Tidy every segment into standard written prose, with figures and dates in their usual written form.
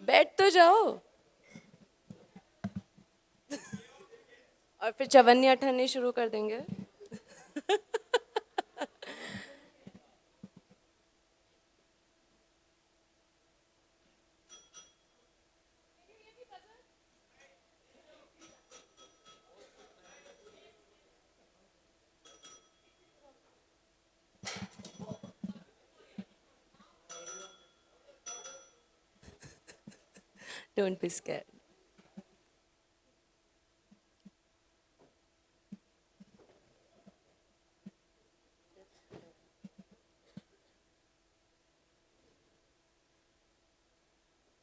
बैठ तो जाओ। और फिर चवन्नी अठन्नी शुरू कर देंगे। Don't be scared.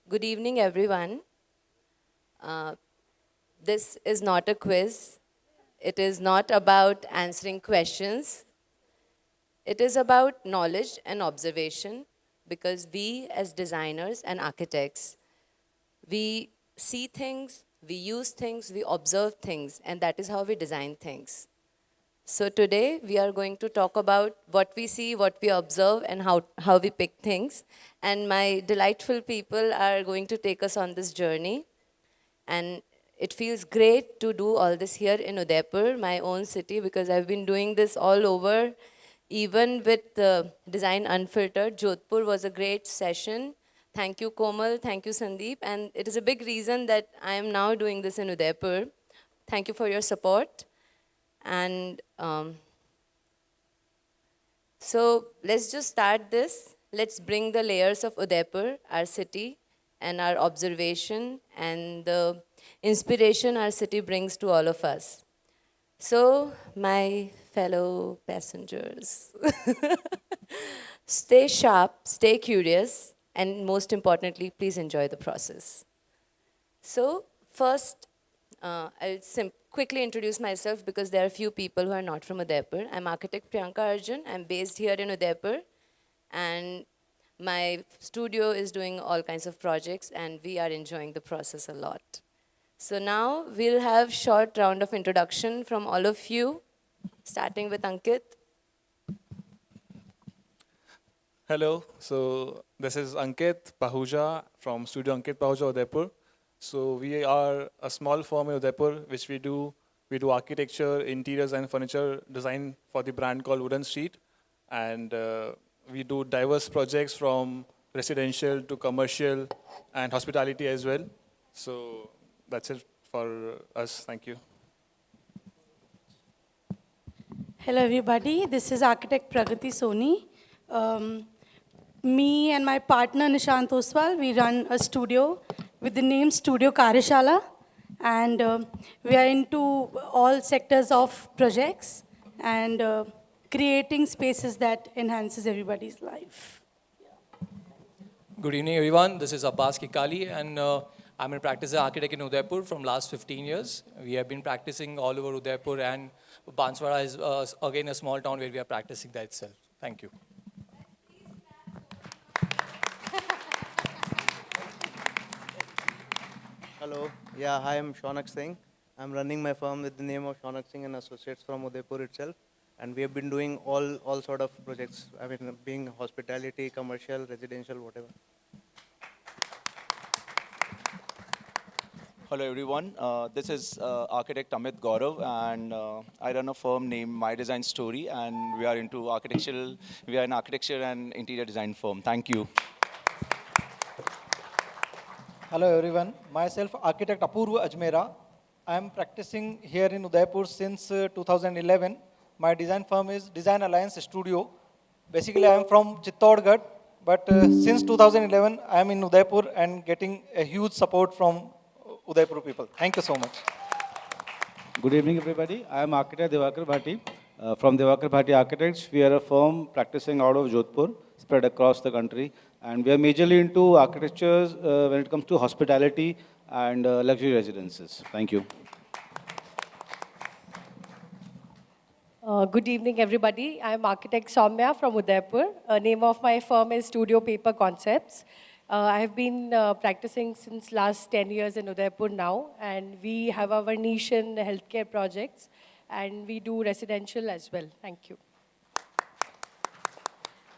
Good evening, everyone. Uh, this is not a quiz. It is not about answering questions. It is about knowledge and observation because we, as designers and architects, we see things, we use things, we observe things, and that is how we design things. So today we are going to talk about what we see, what we observe, and how we pick things. And my delightful people are going to take us on this journey. And it feels great to do all this here in Udaipur, my own city, because I've been doing this all over. Even with Design Unfiltered, Jodhpur was a great session. Thank you, Komal. Thank you, Sandeep. And it is a big reason that I am now doing this in Udaipur. Thank you for your support. And so let's just start this. Let's bring the layers of Udaipur, our city, and our observation and the inspiration our city brings to all of us. So, my fellow passengers, stay sharp, stay curious, and most importantly, please enjoy the process. So, first, I'll quickly introduce myself because there are a few people who are not from Udaipur. I'm architect Priyanka Arjun. I'm based here in Udaipur, and my studio is doing all kinds of projects, and we are enjoying the process a lot. So now we'll have short round of introduction from all of you, starting with Ankit. Hello, so this is Ankit Pahuja from Studio Ankit Pahuja, Udaipur. So we are a small firm in Udaipur, which we do architecture, interiors, and furniture design for the brand called Wooden Street, and we do diverse projects from residential to commercial and hospitality as well. So that's it for us. Thank you. Hello, everybody. This is architect Pragati Soni. Me and my partner Nishant Oswal, we run a studio with the name Studio Karishala, and we are into all sectors of projects and creating spaces that enhances everybody's life. Good evening, everyone. This is Abbas Kikali, and I'm in practice as an architect in Udaipur from last 15 years. We have been practicing all over Udaipur, and Banswara is again a small town where we are practicing that itself. Thank you. Hello. Yeah, hi, I'm Shaunak Singh. I'm running my firm with the name of Shaunak Singh and Associates from Udaipur itself. And we have been doing all sort of projects. I mean, being hospitality, commercial, residential, whatever. Hello everyone, this is architect Amit Gaurav and I run a firm named My Design Story and we are an architecture and interior design firm. Thank you. Hello everyone, myself architect Apurva Ajmera. I am practicing here in Udaipur since 2011. My design firm is Design Alliance Studio. Basically I am from Chittorgarh, but since 2011 I am in Udaipur and getting a huge support from Udaipur people. Thank you so much. Good evening, everybody. I am architect Devakar Bhati from Devakar Bhati Architects. We are a firm practicing out of Jodhpur, spread across the country. And we are majorly into architecture when it comes to hospitality and luxury residences. Thank you. Good evening, everybody. I'm architect Soumya from Udaipur. Name of my firm is Studio Paper Concepts. I have been practicing since last 10 years in Udaipur now, and we have our niche in healthcare projects, and we do residential as well. Thank you.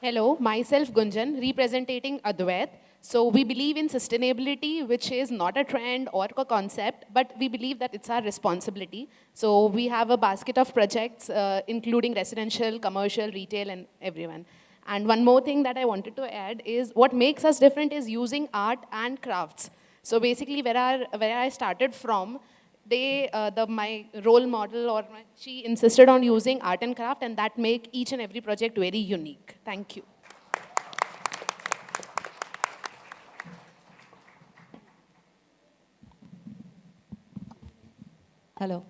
Hello, myself Gunjan, representing Advait. So we believe in sustainability, which is not a trend or a concept, but we believe that it's our responsibility. So we have a basket of projects, including residential, commercial, retail, and everyone. And one more thing that I wanted to add is what makes us different is using art and crafts. So basically, where I started from, my role model she insisted on using art and craft, and that make each and every project very unique. Thank you. Hello.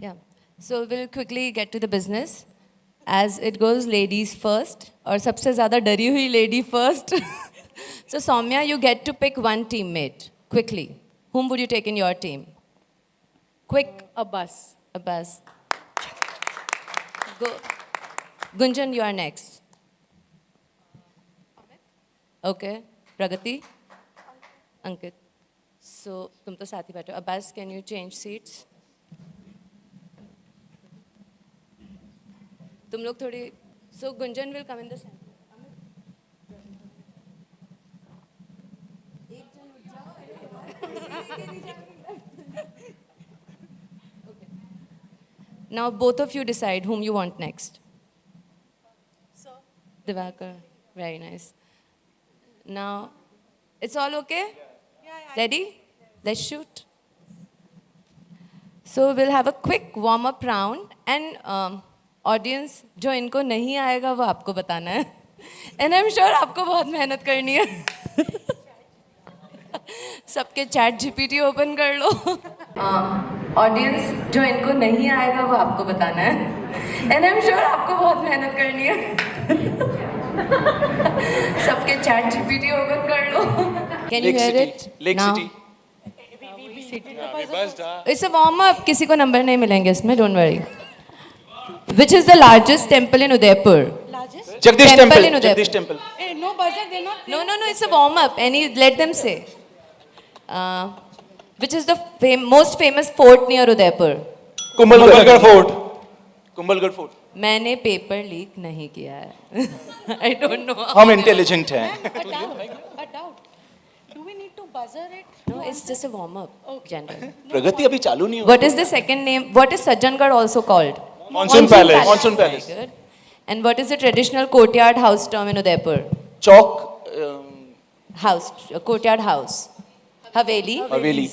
Yeah. So we'll quickly get to the business. As it goes, ladies first, or सबसे ज़्यादा डरी हुई lady first. So Soumya, you get to pick one teammate quickly. Whom would you take in your team? Quick. Abbas. Abbas. Go. Gunjan, you are next. Okay. Pragati. Ankit. So तुम तो साथ ही बैठो. Abbas, can you change seats? तुम लोग थोड़ी. So Gunjan will come in the center. Now both of you decide whom you want next. So, Divakar, very nice. Now, it's all okay? Ready? Let's shoot. So we'll have a quick warm-up round, and audience, जो इनको नहीं आएगा वो आपको बताना है. And I'm sure आपको बहुत मेहनत करनी है. सबके चैट जीपीटी ओपन कर लो. ऑडियंस, जो इनको नहीं आएगा वो आपको बताना है. And I'm sure आपको बहुत मेहनत करनी है. सबके चैट जीपीटी ओपन कर लो. Can you Lake hear City. it? Lake Now? City. It's a warm-up. किसी को नंबर नहीं मिलेंगे इसमें. Don't worry. Which is the largest temple in Udaipur? largest? Jagdish Temple Temple. in Udaipur. Jagdish Temple. Hey, no buzzer, they're not. No, it's a warm-up. Let them say. Which is the most famous fort near Udaipur? Kumbhalgarh Fort. Kumbhalgarh Fort. मैंने paper leak नहीं किया है. I don't know. हम intelligent हैं. A doubt. Do we need to buzzer it? No, it's just a warm-up. General. प्रगति अभी चालू नहीं हुई. What is the second name? What is Sajjangarh also called? Monsoon Palace. Monsoon Palace. Very good. And what is the traditional courtyard house term in Udaipur? Chalk. House, courtyard house. Haveli. Haveli.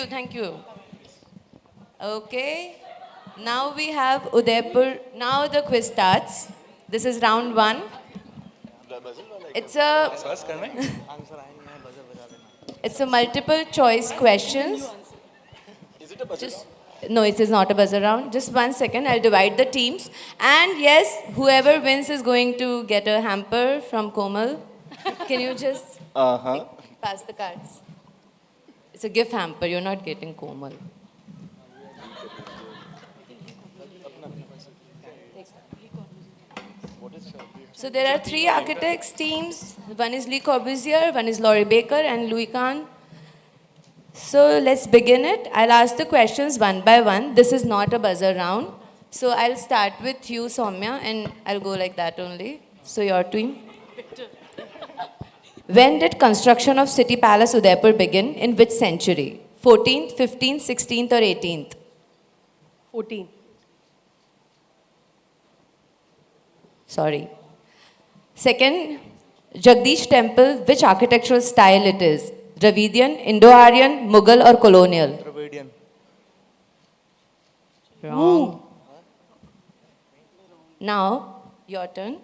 Thank you. Okay. Now we have Udaipur. Now the quiz starts. This is round 1. It's a multiple choice questions. Is it a buzzer? No, it is not a buzzer round. Just 1 second. I'll divide the teams. And yes, whoever wins is going to get a hamper from Komal. Can you just pass the cards? It's a gift hamper. You're not getting Komal. So there are 3 architects teams. One is Le Corbusier, one is Laurie Baker, and Louis Kahn. So let's begin it. I'll ask the questions one by one. This is not a buzzer round. So I'll start with you, Soumya, and I'll go like that only. So your team. When did construction of City Palace Udaipur begin? In which century? 14th, 15th, 16th, or 18th? 14. Sorry. Second, Jagdish Temple, which architectural style it is? Dravidian, Indo-Aryan, Mughal, or colonial? Dravidian. Wrong. Now, your turn.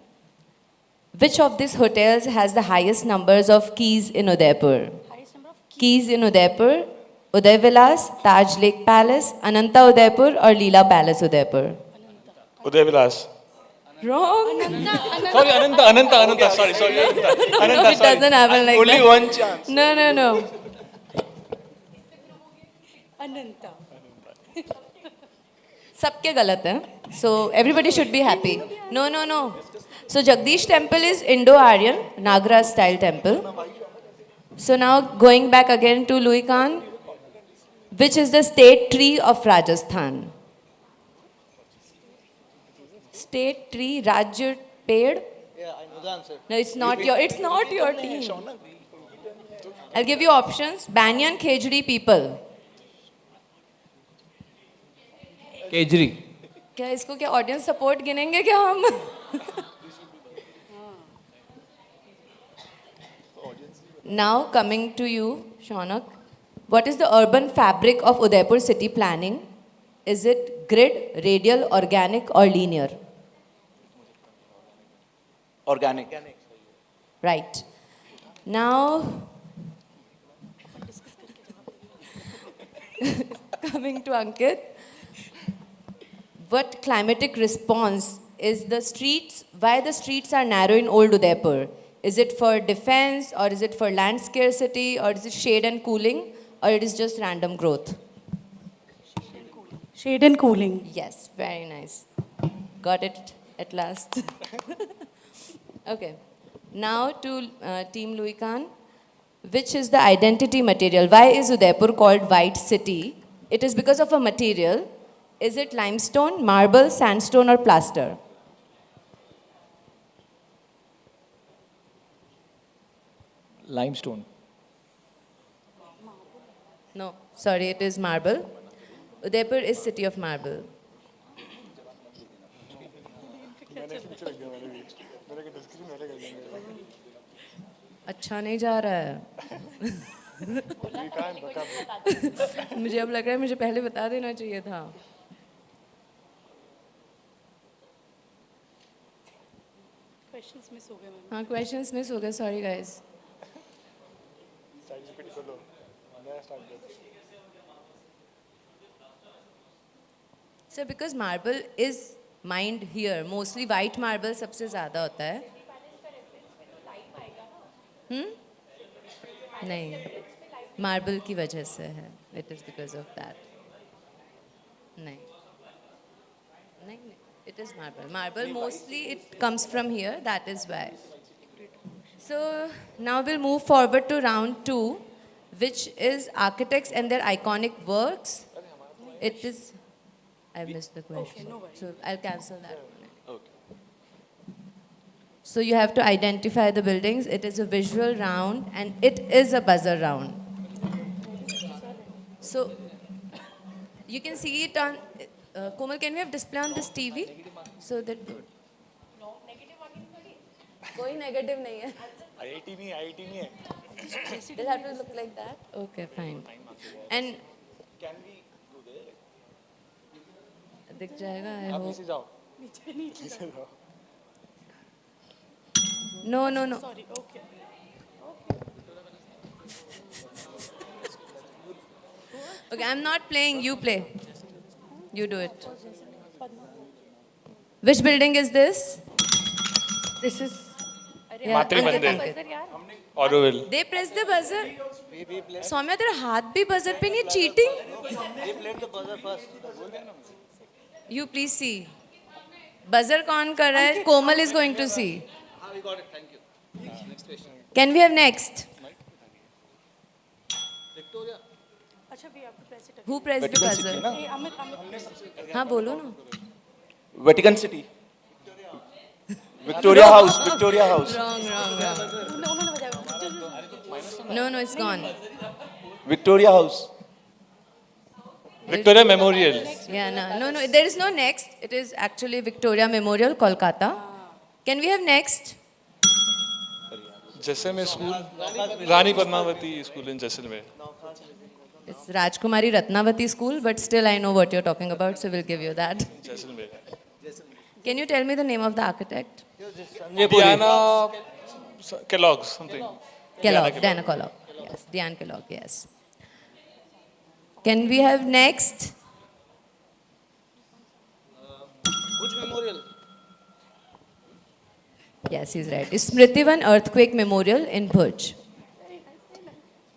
Which of these hotels has the highest numbers of keys in Udaipur? Highest number of Keys in Udaipur, Uday Vilas, Taj Lake Palace, Ananta Udaipur, or Leela Palace Udaipur? Uday Vilas. Wrong. Sorry, Ananta. Sorry. Ananta, It doesn't happen like Only that. one chance. No. Ananta. सबके गलत है. So everybody should be happy. No. So Jagdish Temple is Indo-Aryan, Nagra style temple. So now going back again to Louis Kahn. Which is the state tree of Rajasthan? State tree, Rajya Ped? Yeah, I know the answer. No, it's not your team. I'll give you options. Banyan Khejri people. Kejri. क्या इसको क्या audience support गिनेंगे क्या हम? Now coming to you, Shaunak. What is the urban fabric of Udaipur city planning? Is it grid, radial, organic or linear? Organic. Right. Now, coming to Ankit, what climatic response is the streets, why the streets are narrow in Old Udaipur? Is it for defense or is it for land scarcity or is it shade and cooling or it is just random growth? Shade and cooling. Yes, very nice. Got it at last. Okay. Now to Team Louis Khan. Which is the identity material? Why is Udaipur called White City? It is because of a material. Is it limestone, marble, sandstone or plaster? Limestone. No, sorry, it is marble. Udaipur is city of marble. अच्छा नहीं जा रहा है मुझे अब लग रहा है मुझे पहले बता देना चाहिए था Questions miss हो गए मैम. हाँ क्वेश्चंस मिस हो गए sorry guys sir because marble is mind here mostly white marble सबसे ज़्यादा होता है नहीं मार्बल की वजह से है it is because of that नहीं नहीं it is marble mostly it comes from here that is why so now we'll move forward to round 2 which is architects and their iconic works it is I missed the question so I'll cancel that one. So you have to identify the buildings. It is a visual round and it is a buzzer round. So you can see it on, Komal, can we have display on this TV? So that, no, negative कोई negative नहीं है. IIT नहीं है. Does it have to look like that? Okay, fine. And Can we go there? दिख जाएगा I आप hope. नीचे जाओ. No, no, no. Sorry, okay. Okay, I'm not playing. You play. You do it. Which building is this? This is. मातृ मंदिर. Auroville. They press the buzzer. Saumya तेरा हाथ भी buzzer पे नहीं cheating? We played the buzzer first. You please see. Buzzer कौन कर रहा है? कोमल is going to see. We got it. Thank you. Next question. Can we have next? Victoria. अच्छा we have to press it again. Who pressed the Vatican City, buzzer? ना? Hey, Amit. हाँ बोलो ना. Vatican City. Victoria House. Victoria House. Wrong. उन्होंने बजाया. No, it's gone. Victoria House. Victoria Memorial. Yeah, no. There is no next. It is actually Victoria Memorial, Kolkata. Can we have next? Jaisalmer school Rani Padmavati school in Jaisalmer. It's Rajkumari Ratnavati School, but still I know what you're talking about, so we'll give you that. Jaisalmer. Can you tell me the name of the architect? Diana Kellogg's something. Kellogg, Diana Kellogg. Yes, Diane Kellogg, yes. Can we have next? Which memorial? Yes, he's right. It's Smritivan Earthquake Memorial in Bhuj.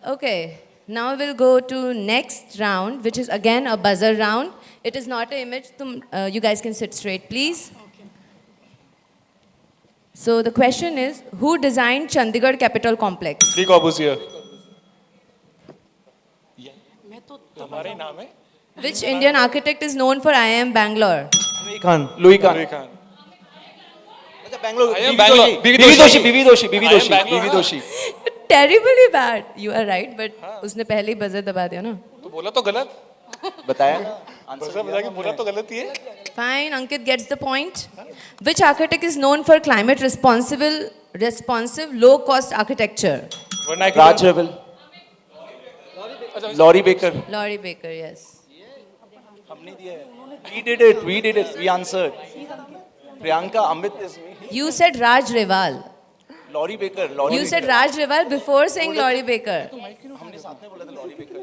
Okay, now we'll go to next round, which is again a buzzer round. It is not an image. You guys can sit straight, please. So the question is, who designed Chandigarh Capital Complex? Le Corbusier. मैं तो हमारे नाम है. Which Indian architect is known for IIM Bangalore? Louis Khan. Louis Khan. अच्छा Bangalore. I am Bangalore. BV Doshi. BV Doshi. BV I am Doshi. Bangalore. BV Doshi. terribly bad. You are right, but उसने पहले ही buzzer दबा दिया ना. तो बोला तो गलत. बताया ना बस बता के बोला तो गलत ही है. Fine, Ankit gets the point. Which architect is known for climate responsive, low-cost architecture? Raj Rebel. Laurie Baker. Laurie Baker, yes. We did it. We answered. Priyanka, Amit is me. You said Raj Reval. Laurie Baker. You said Raj Reval before saying Laurie Baker.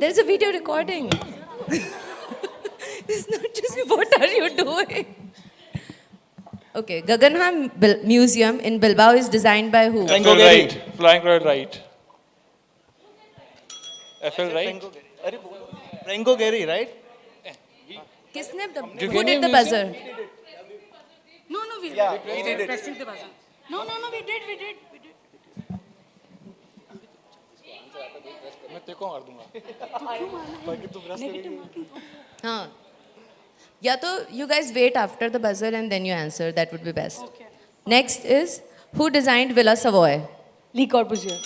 There is a video recording. It's not just what are you doing? Okay, Guggenheim Museum in Bilbao is designed by who? FL Wright. Frank Lloyd Wright. FL Wright. Franco Gehry, right? Who did the buzzer? No, we did it. pressing the buzzer. No, we did. मैं तेरे को मार दूंगा. हाँ. या तो you guys wait after the buzzer and then you answer. That would be best. Okay. Next is, who designed Villa Savoy? Le Corbusier.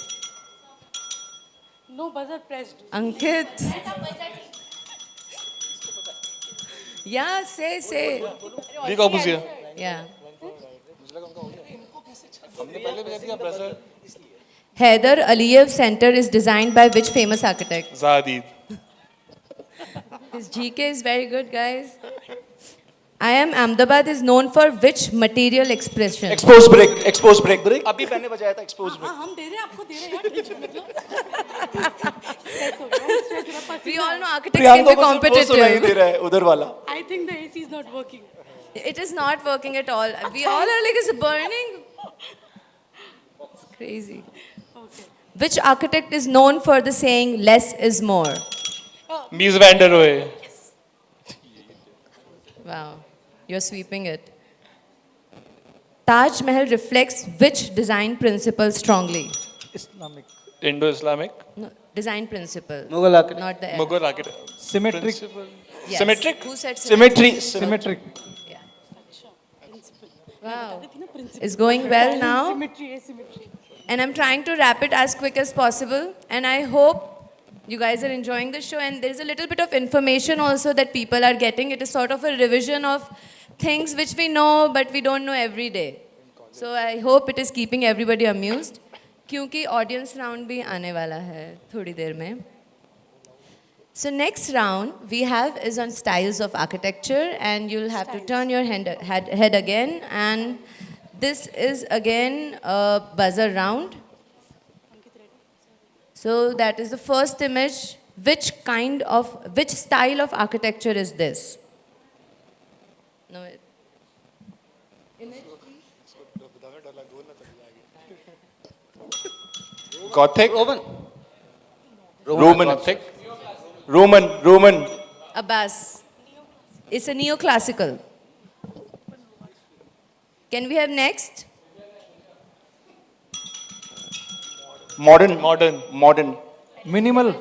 No buzzer pressed. Ankit. Yeah, say. Le Corbusier. Yeah. हमने पहले भी कह दिया brother. Haider Aliyev Center is designed by which famous architect? Zahadid. His GK is very good, guys. IIM Ahmedabad is known for which material expression? Exposed brick. अभी मैंने बजाया था exposed brick. हम दे रहे हैं आपको दे रहे हैं यार टेंशन मतलब We all know architects can be competitive. दे रहा है उधर वाला. I think the AC is not working. It is not working at all. We all are like, it's burning. It's crazy. Okay. Which architect is known for the saying, less is more? Mies van der Rohe. Wow, you're sweeping it. Taj Mahal reflects which design principle strongly? Islamic. Indo-Islamic. No, design principle. Mughal architect. Not the Mughal architect. Symmetric. Yes. Symmetric? Who said Symmetry. Symmetric. Yeah. Wow. It's going well now. Asymmetry. And I'm trying to wrap it as quick as possible. And I hope you guys are enjoying the show. And there's a little bit of information also that people are getting. It is sort of a revision of things which we know, but we don't know every day. So I hope it is keeping everybody amused. क्योंकि audience round भी आने वाला है थोड़ी देर में. So next round we have is on styles of architecture, and you'll have to turn your head again, and this is again a buzzer round. So that is the first image. Which style of architecture is this? No. Gothic. Roman. Gothic. Roman. Abbas. It's a neoclassical. Can we have next? Modern. Minimal.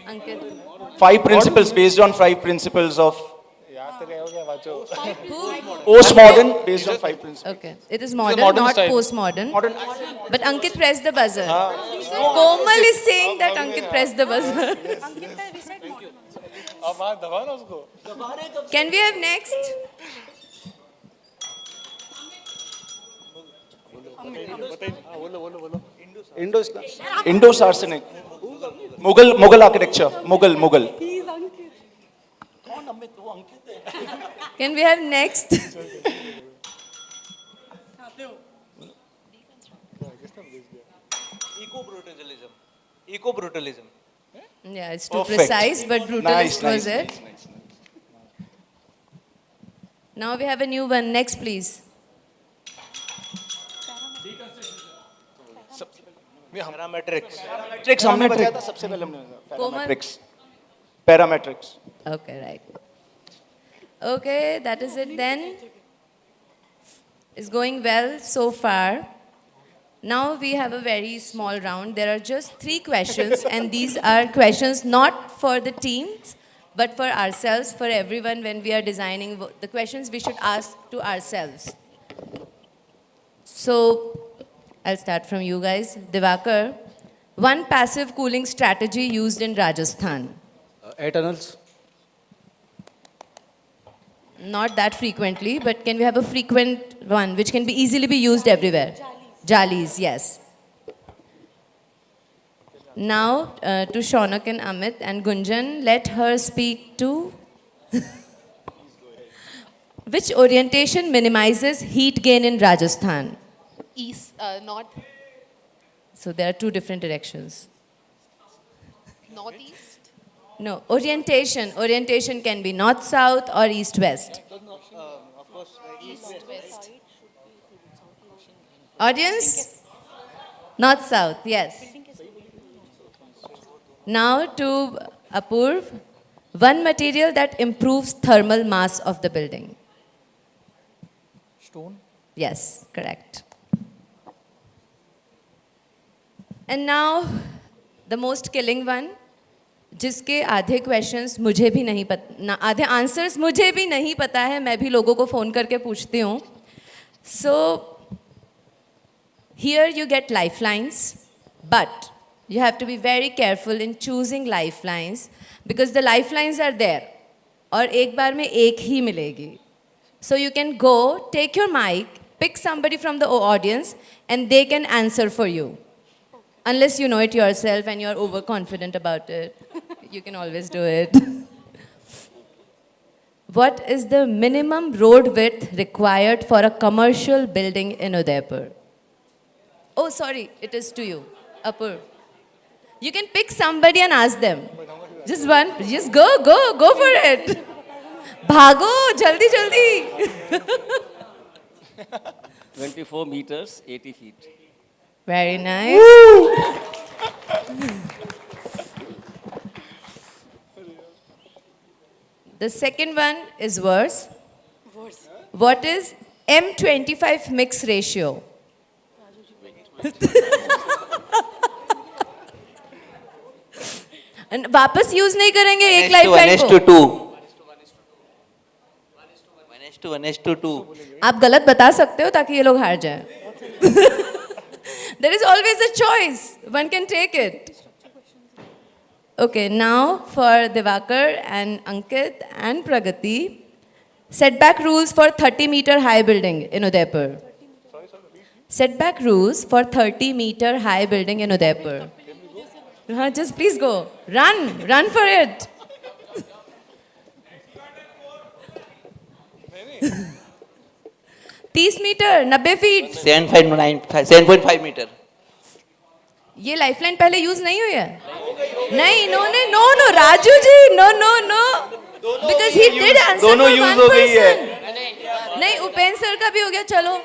Ankit. 5 principles based on 5 principles of Who? postmodern based on 5 principles. Okay. It is modern, modern not style. postmodern. Modern. But Ankit pressed the buzzer. Komal is saying that Ankit pressed the buzzer. अब वहाँ दबा ना उसको. Can we have next? Indo-Saracenic. Mughal architecture. Mughal. Can we have next? Eco-brutalism. Yeah, it's too Perfect. precise, but brutalist Nice. was it. Now we have a new one. Next, please. Parametrics. Parametrics हमने बताया था सबसे पहले हमने बताया. Komal? Parametrics. Okay, right. Okay, that is it then. It's going well so far. Now we have a very small round. There are just 3 questions, and these are questions not for the teams, but for ourselves, for everyone when we are designing the questions we should ask to ourselves. So I'll start from you guys. Divakar, One passive cooling strategy used in Rajasthan. Air tunnels. Not that frequently, but can we have a frequent one which can be easily be used everywhere? Jalis, yes. Now to Shaunak and Amit and Gunjan, let her speak to which orientation minimizes heat gain in Rajasthan? East, north, So there are two different directions. northeast. No, orientation. Orientation can be north-south or east-west. East, west. Audience? North-south, yes. Now to Apurv. One material that improves thermal mass of the building. Stone. Yes, correct. And now the most killing one, जिसके आधे questions मुझे भी नहीं पता, आधे answers मुझे भी नहीं पता है, मैं भी लोगों को फ़ोन करके पूछती हूँ. So here you get lifelines, but you have to be very careful in choosing lifelines because the lifelines are there और एक बार में एक ही मिलेगी. So you can go, take your mic, pick somebody from the audience and they can answer for you. Unless you know it yourself and you're overconfident about it, you can always do it. What is the minimum road width required for a commercial building in Udaipur? Oh, sorry, it is to you, Apur. You can pick somebody and ask them. Just one, just go for it. Bhago, jaldi, jaldi. 24 meters, 80 feet. Very nice. The second one is worse. What is M25 mix ratio? And वापस use नहीं करेंगे एक life line को. 1:2. आप गलत बता सकते हो ताकि ये लोग हार जाएं. There is always a choice. One can take it. Okay, now for Divakar and Ankit and Pragati, setback rules for 30-meter high building in Udaipur. Setback rules for 30-meter high building in Udaipur. Just please go. Run for it. 30 metre 90 feet 7.5 meter. ये lifeline पहले use नहीं हुई है नहीं no Raju ji no because he did answer दोनों use हो गई है। नहीं उपेंद्र सर का भी हो गया. चलो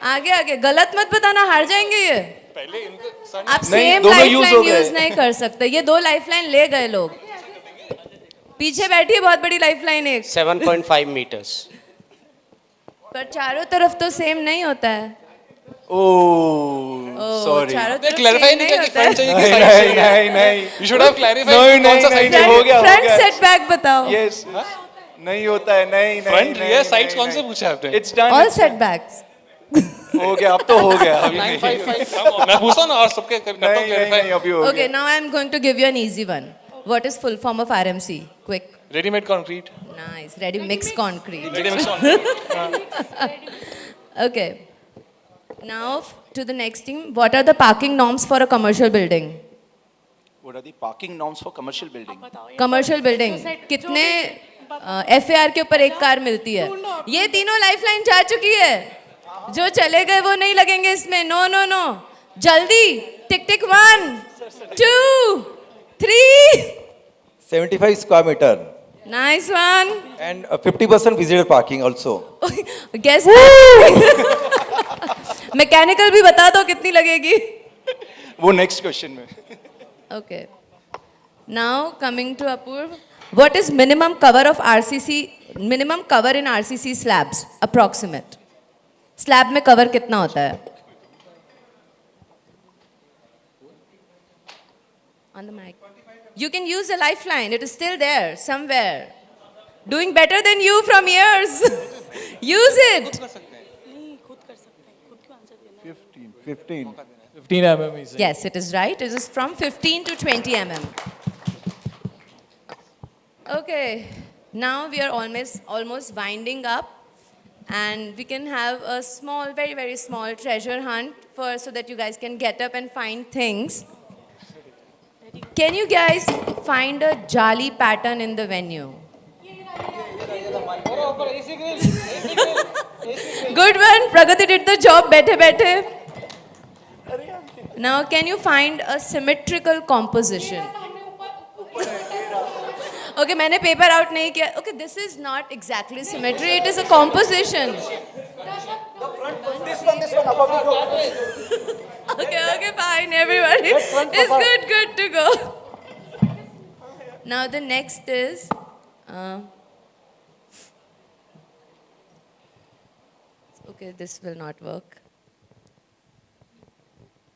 आगे गलत मत बताना, हार जाएंगे ये. आप सेम लाइफलाइन यूज नहीं कर सकते. ये 2 लाइफलाइन ले गए लोग. पीछे बैठी है बहुत बड़ी लाइफलाइन एक 7.5 meters. पर चारों तरफ तो सेम नहीं होता है. Sorry. चारों तरफ क्लैरिफाई same नहीं नहीं किया कि होता है. फ्रंट चाहिए कि साइड चाहिए. नहीं You should have clarified कौन सा साइड नहीं, हो गया, फ्रंट सेटबैक बताओ. यस नहीं होता है नहीं फ्रंट रियर साइड्स कौन से पूछा आपने? It's done all setbacks. हो गया अब तो हो गया अभी 955 मैं पूछता हूं ना और सबके करता हूं नहीं क्लैरिफाई. अभी हो Okay, गया now I'm going to give you an easy one. What is full form of RMC? Quick. Readymade concrete. Nice. Ready mix concrete. Readymade concrete. Okay. Now to the next thing. What are the parking norms for a commercial building? What are the parking norms for commercial building? Commercial building. कितने FAR के ऊपर एक car मिलती है? ये तीनों lifeline जा चुकी है. जो चले गए वो नहीं लगेंगे इसमें. नो. जल्दी. टिक 1, 2, 3. 75 square meter Nice one. and 50% visitor parking also. Guess. Mechanical भी बता दो कितनी लगेगी. वो नेक्स्ट क्वेश्चन में. Okay. Now coming to Apurv. What is minimum cover of RCC? Minimum cover in RCC slabs? Approximate. Slab में cover कितना होता है? On the mic. You can use a lifeline. It is still there somewhere. Doing better than you from years. Use it. 15 15 mm is it? Yes, it is right. It is from 15 to 20 mm. Okay, now we are almost winding up, and we can have a small, very, very small treasure hunt so that you guys can get up and find things. Can you guys find a jali pattern in the venue? Good one. Pragati did the job. Bethe, bethe. Now, can you find a symmetrical composition? Okay, मैंने paper out नहीं किया. Okay, this is not exactly symmetry. It is a composition. Okay, fine. Everybody is good to go. Now the next is. Okay, this will not work.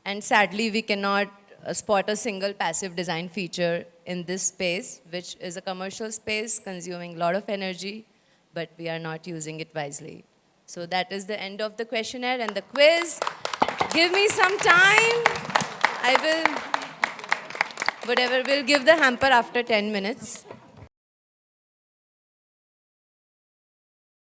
And sadly, we cannot spot a single passive design feature in this space, which is a commercial space consuming a lot of energy, but we are not using it wisely. So that is the end of the questionnaire and the quiz. Give me some time. We'll give the hamper after 10 minutes.